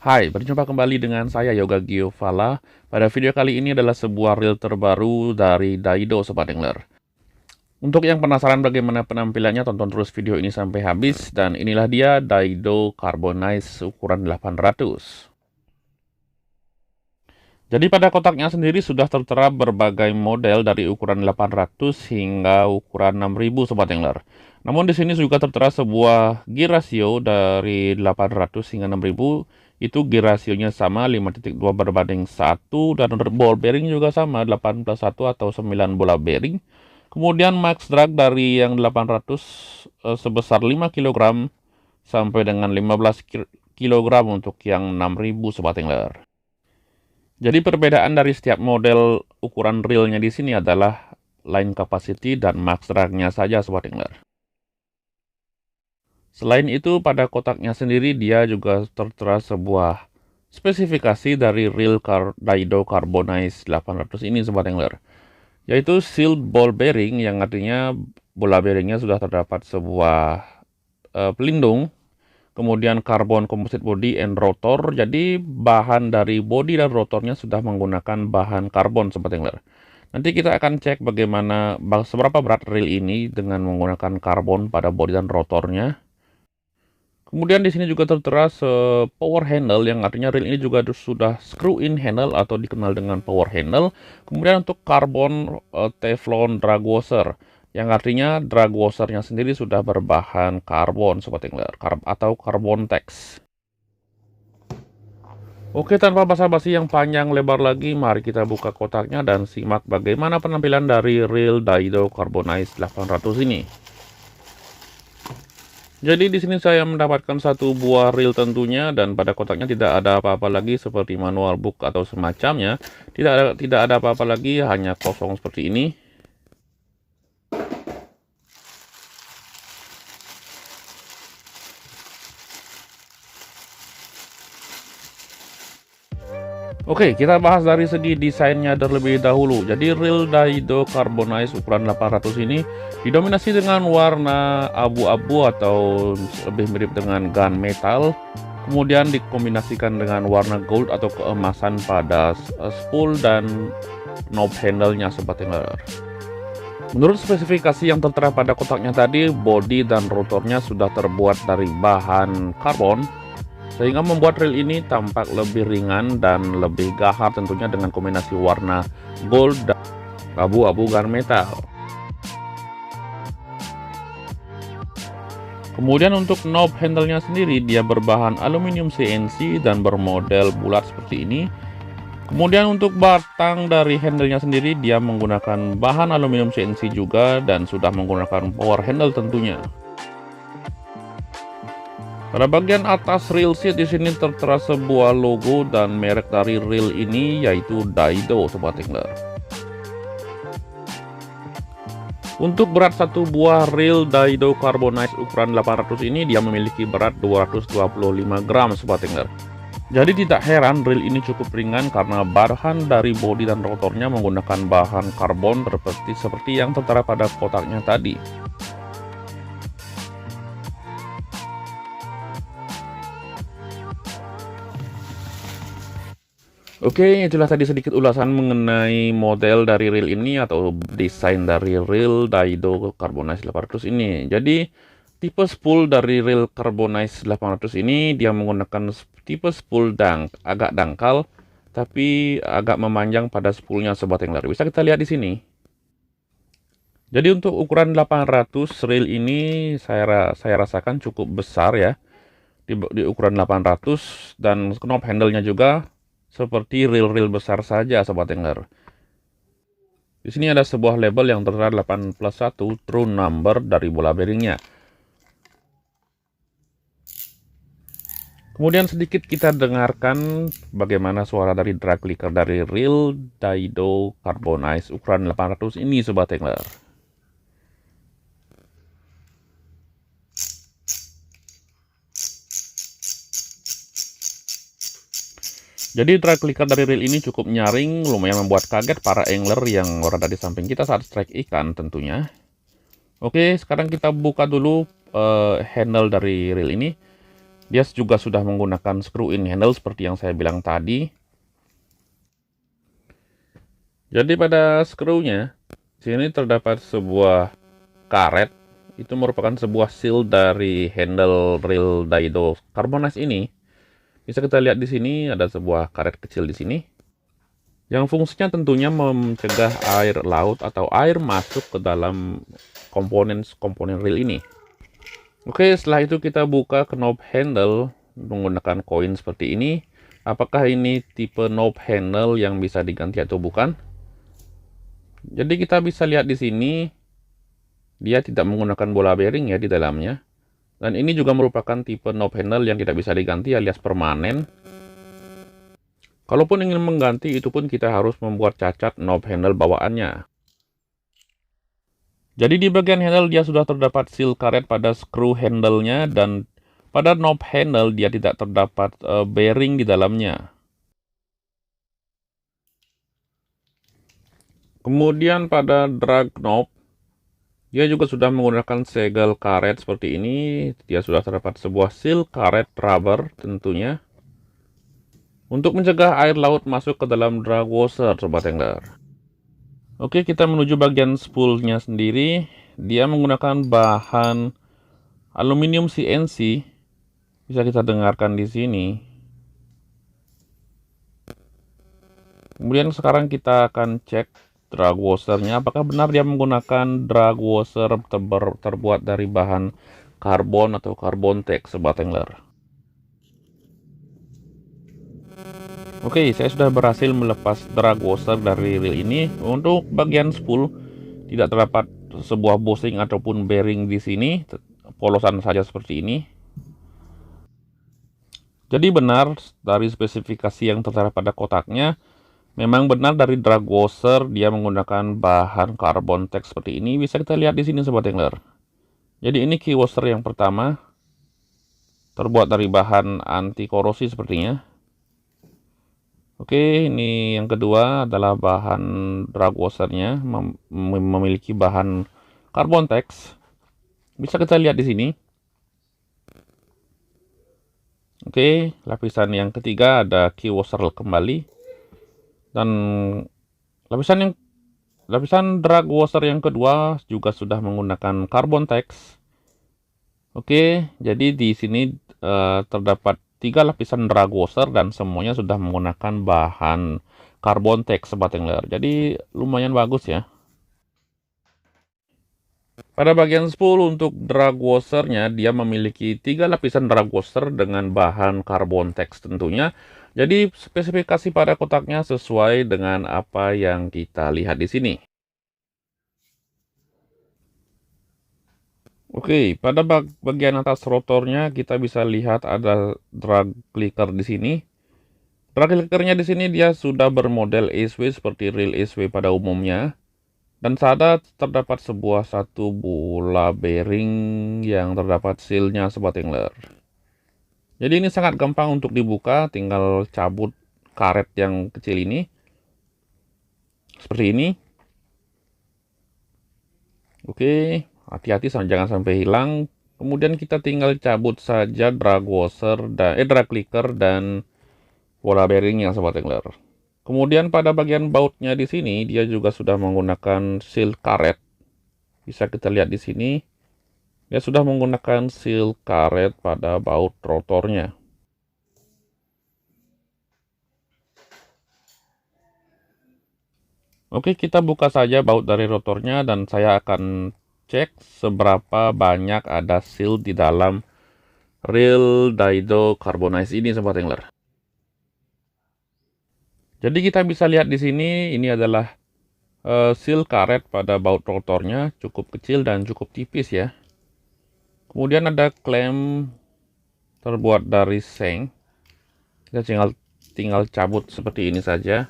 Hai, berjumpa kembali dengan saya Yoga Giovanla. Pada video kali ini adalah sebuah reel terbaru dari Daido Sobat Angler. Untuk yang penasaran bagaimana penampilannya, tonton terus video ini sampai habis. Dan inilah dia Daido Carbonize ukuran 800. Jadi pada kotaknya sendiri sudah tertera berbagai model dari ukuran 800 hingga ukuran 6000 Sobat Angler. Namun di sini juga tertera sebuah gear ratio dari 800 hingga 6000. Itu gear rasionya sama 5.2 berbanding 1, dan ball bearing juga sama 18.1 atau 9 bola bearing. Kemudian max drag dari yang 800 sebesar 5 kg sampai dengan 15 kg untuk yang 6000 Sobat Angler. Jadi perbedaan dari setiap model ukuran reelnya di sini adalah line capacity dan max drag-nya saja Sobat Angler. Selain itu pada kotaknya sendiri dia juga tertera sebuah spesifikasi dari reel Daido Carbonize 800 ini Sobat Angler, yaitu sealed ball bearing, yang artinya bola bearingnya sudah terdapat sebuah pelindung. Kemudian carbon composite body and rotor, jadi bahan dari body dan rotornya sudah menggunakan bahan karbon Sobat Angler. Nanti kita akan cek bagaimana seberapa berat reel ini dengan menggunakan karbon pada body dan rotornya. Kemudian di sini juga tertera power handle, yang artinya reel ini juga sudah screw in handle atau dikenal dengan power handle. Kemudian untuk karbon Teflon drag washer, yang artinya drag washernya sendiri sudah berbahan karbon Sobat Angler, atau carbon tex. Oke, tanpa basa-basi yang panjang lebar lagi, mari kita buka kotaknya dan simak bagaimana penampilan dari reel Daido Carbonize 800 ini. Jadi di sini saya mendapatkan satu buah reel tentunya, dan pada kotaknya tidak ada apa-apa lagi seperti manual book atau semacamnya. Tidak ada apa-apa lagi, hanya kosong seperti ini. Oke, kita bahas dari segi desainnya terlebih dahulu. Jadi reel Daido Carbonize ukuran 800 ini didominasi dengan warna abu-abu atau lebih mirip dengan gunmetal. Kemudian dikombinasikan dengan warna gold atau keemasan pada spool dan knob handle-nya Sobat Angler. Menurut spesifikasi yang tertera pada kotaknya tadi, bodi dan rotornya sudah terbuat dari bahan karbon, sehingga membuat reel ini tampak lebih ringan dan lebih gahar tentunya dengan kombinasi warna gold dan abu-abu gunmetal. Kemudian untuk knob handle-nya sendiri, dia berbahan aluminium CNC dan bermodel bulat seperti ini. Kemudian untuk batang dari handle-nya sendiri, dia menggunakan bahan aluminium CNC juga dan sudah menggunakan power handle tentunya. Pada bagian atas reel seat di sini tertera sebuah logo dan merek dari reel ini, yaitu Daido Sobat Angler. Untuk berat satu buah reel Daido Carbonize ukuran 800 ini, dia memiliki berat 225 gram Sobat Angler. Jadi tidak heran reel ini cukup ringan karena bahan dari bodi dan rotornya menggunakan bahan karbon seperti yang tertera pada kotaknya tadi. Oke, itulah tadi sedikit ulasan mengenai model dari reel ini atau desain dari reel Daido Carbonize 800 ini. Jadi, tipe spool dari reel Carbonize 800 ini dia menggunakan tipe spool agak dangkal, tapi agak memanjang pada spoolnya Sobat Angler. Bisa kita lihat di sini. Jadi untuk ukuran 800 reel ini saya rasakan cukup besar ya. Di ukuran 800, dan knob handle-nya juga seperti reel-reel besar saja Sobat Angler. Di sini ada sebuah label yang tertera 8+1 true number dari bola bearingnya. Kemudian sedikit kita dengarkan bagaimana suara dari drag clicker dari reel Daido Carbonize ukuran 800 ini Sobat Angler. Jadi drag clicker dari reel ini cukup nyaring, lumayan membuat kaget para angler yang berada di samping kita saat strike ikan tentunya. Oke, sekarang kita buka dulu handle dari reel ini. Dia juga sudah menggunakan screw in handle seperti yang saya bilang tadi. Jadi pada skrunya sini terdapat sebuah karet. Itu merupakan sebuah seal dari handle Real Daido Carbonize ini. Bisa kita lihat di sini ada sebuah karet kecil di sini yang fungsinya tentunya mencegah air laut atau air masuk ke dalam komponen reel ini. Oke, setelah itu kita buka knob handle menggunakan koin seperti ini. Apakah ini tipe knob handle yang bisa diganti atau bukan? Jadi kita bisa lihat di sini dia tidak menggunakan bola bearing ya di dalamnya. Dan ini juga merupakan tipe knob handle yang tidak bisa diganti alias permanen. Kalaupun ingin mengganti, itu pun kita harus membuat cacat knob handle bawaannya. Jadi di bagian handle dia sudah terdapat seal karet pada screw handle-nya, dan pada knob handle dia tidak terdapat bearing di dalamnya. Kemudian pada drag knob, dia juga sudah menggunakan segel karet seperti ini. Dia sudah terdapat sebuah seal karet rubber tentunya, untuk mencegah air laut masuk ke dalam drag washer, Sobat Angler. Oke, kita menuju bagian spoolnya sendiri. Dia menggunakan bahan aluminium CNC. Bisa kita dengarkan di sini. Kemudian sekarang kita akan cek drag washernya. Apakah benar dia menggunakan drag washer terbuat dari bahan karbon atau Carbontech, Sobat Angler. Oke, saya sudah berhasil melepas drag washer dari reel ini. Untuk bagian spool tidak terdapat sebuah bushing ataupun bearing di sini, polosan saja seperti ini. Jadi benar dari spesifikasi yang tertera pada kotaknya, memang benar dari drag washer dia menggunakan bahan Carbontech seperti ini. Bisa kita lihat di sini, Sobat Angler. Jadi ini key washer yang pertama, terbuat dari bahan anti korosi sepertinya. Oke, ini yang kedua adalah bahan drag washernya memiliki bahan Carbontech. Bisa kita lihat di sini. Oke, lapisan yang ketiga ada key washer kembali, dan lapisan drag washer yang kedua juga sudah menggunakan Carbontech. Oke, jadi di sini terdapat 3 lapisan drag washer dan semuanya sudah menggunakan bahan Carbontech, Sobat Angler. Jadi lumayan bagus ya. Pada bagian spool untuk drag washernya, dia memiliki 3 lapisan drag washer dengan bahan Carbontech tentunya. Jadi spesifikasi pada kotaknya sesuai dengan apa yang kita lihat di sini. Oke, pada bagian atas rotornya kita bisa lihat ada drag clicker di sini. Drag clickernya di sini dia sudah bermodel ASW seperti reel ASW pada umumnya. Dan terdapat satu bola bearing yang terdapat sealnya, Sobat Angler. Jadi ini sangat gampang untuk dibuka, tinggal cabut karet yang kecil ini. Seperti ini. Oke, hati-hati jangan sampai hilang. Kemudian kita tinggal cabut saja drag washer dan drag clicker dan bola bearingnya, Sobat Angler. Kemudian pada bagian bautnya di sini dia juga sudah menggunakan seal karet. Bisa kita lihat di sini. Dia sudah menggunakan seal karet pada baut rotornya. Oke, kita buka saja baut dari rotornya dan saya akan cek seberapa banyak ada seal di dalam Real Daido Carbonize ini, Sobat Angler. Jadi kita bisa lihat di sini, ini adalah seal karet pada baut rotornya, cukup kecil dan cukup tipis ya. Kemudian ada klem terbuat dari seng. Kita tinggal cabut seperti ini saja.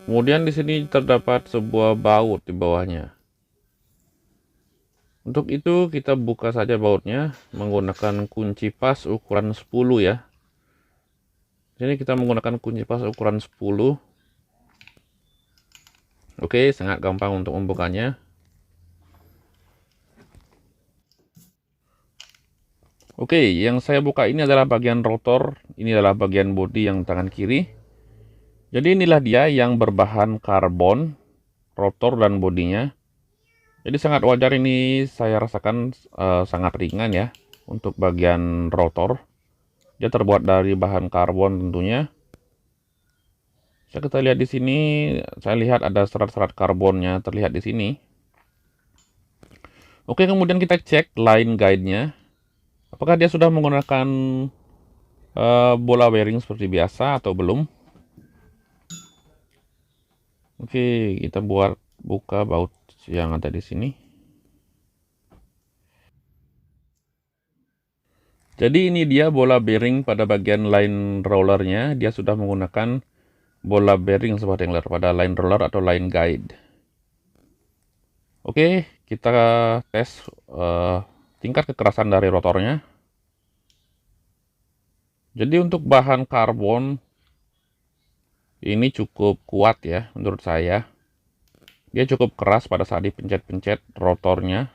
Kemudian di sini terdapat sebuah baut di bawahnya. Untuk itu kita buka saja bautnya menggunakan kunci pas ukuran 10 ya. Sini kita menggunakan kunci pas ukuran 10. Oke, sangat gampang untuk membukanya. Oke, yang saya buka ini adalah bagian rotor, ini adalah bagian bodi yang tangan kiri. Jadi inilah dia yang berbahan karbon, rotor dan bodinya. Jadi sangat wajar ini saya rasakan sangat ringan ya untuk bagian rotor. Dia terbuat dari bahan karbon tentunya. Kita lihat di sini, saya lihat ada serat-serat karbonnya terlihat di sini. Oke, kemudian kita cek line guide-nya. Apakah dia sudah menggunakan bola bearing seperti biasa atau belum? Oke, kita buka baut yang ada di sini. Jadi ini dia bola bearing pada bagian line rollernya. Dia sudah menggunakan bola bearing sobat angler pada line roller atau line guide. Oke, kita tes tingkat kekerasan dari rotornya. Jadi untuk bahan karbon ini cukup kuat ya menurut saya. Dia cukup keras pada saat dipencet-pencet rotornya.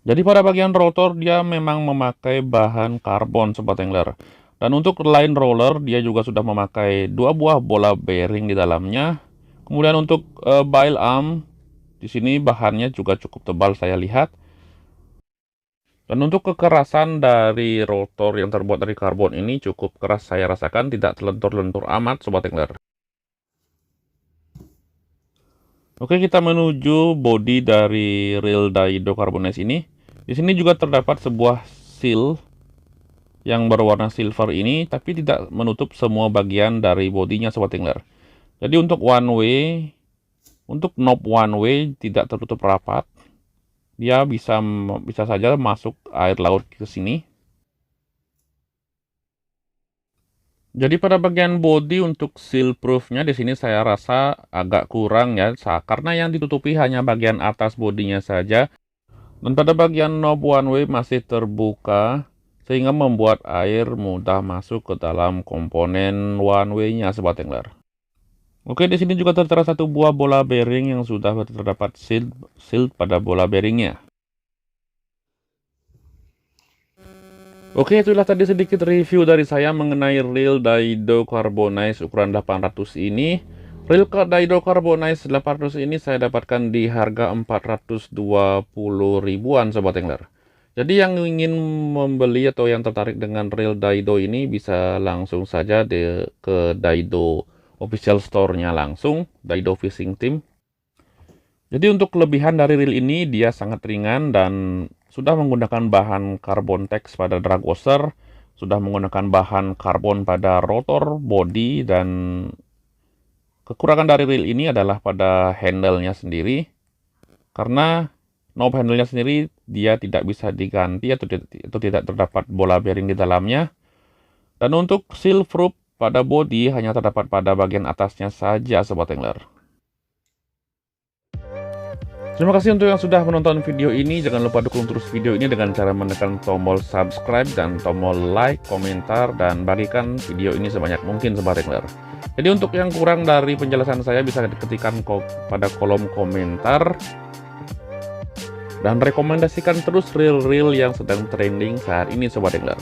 Jadi pada bagian rotor dia memang memakai bahan karbon sobat angler. Dan untuk line roller dia juga sudah memakai 2 buah bola bearing di dalamnya. Kemudian untuk bail arm di sini bahannya juga cukup tebal saya lihat. Dan untuk kekerasan dari rotor yang terbuat dari karbon ini cukup keras saya rasakan, tidak terlentur-lentur amat sobat angler. Oke, kita menuju bodi dari reel Daido Carbonize ini. Di sini juga terdapat sebuah seal yang berwarna silver ini, tapi tidak menutup semua bagian dari bodinya sobat angler. Jadi untuk one way, untuk knob one way tidak tertutup rapat. Dia bisa saja masuk air laut ke sini. Jadi pada bagian bodi untuk seal proofnya di sini saya rasa agak kurang ya, karena yang ditutupi hanya bagian atas bodinya saja. Dan pada bagian knob one way masih terbuka, sehingga membuat air mudah masuk ke dalam komponen one way-nya sobat angler. Oke, di sini juga tertera satu buah bola bearing yang sudah terdapat seal pada bola bearingnya. Oke, itulah tadi sedikit review dari saya mengenai reel Daido Carbonize ukuran 800 ini. Reel Daido Carbonize 800 ini saya dapatkan di harga 420 ribuan sobat angler. Jadi yang ingin membeli atau yang tertarik dengan reel Daido ini bisa langsung saja ke Daido official store-nya langsung, Daido Fishing Team. Jadi untuk kelebihan dari reel ini dia sangat ringan dan sudah menggunakan bahan carbon tex pada drag washer, sudah menggunakan bahan karbon pada rotor, body, dan kekurangan dari reel ini adalah pada handle-nya sendiri. Karena knob handle-nya sendiri dia tidak bisa diganti atau tidak terdapat bola bearing di dalamnya. Dan untuk seal proof pada body hanya terdapat pada bagian atasnya saja sobat angler. Terima kasih untuk yang sudah menonton video ini. Jangan lupa dukung terus video ini dengan cara menekan tombol subscribe dan tombol like, komentar, dan bagikan video ini sebanyak mungkin sobat angler. Jadi untuk yang kurang dari penjelasan saya bisa diketikkan pada kolom komentar. Dan rekomendasikan terus reel-reel yang sedang trending saat ini sobat angler.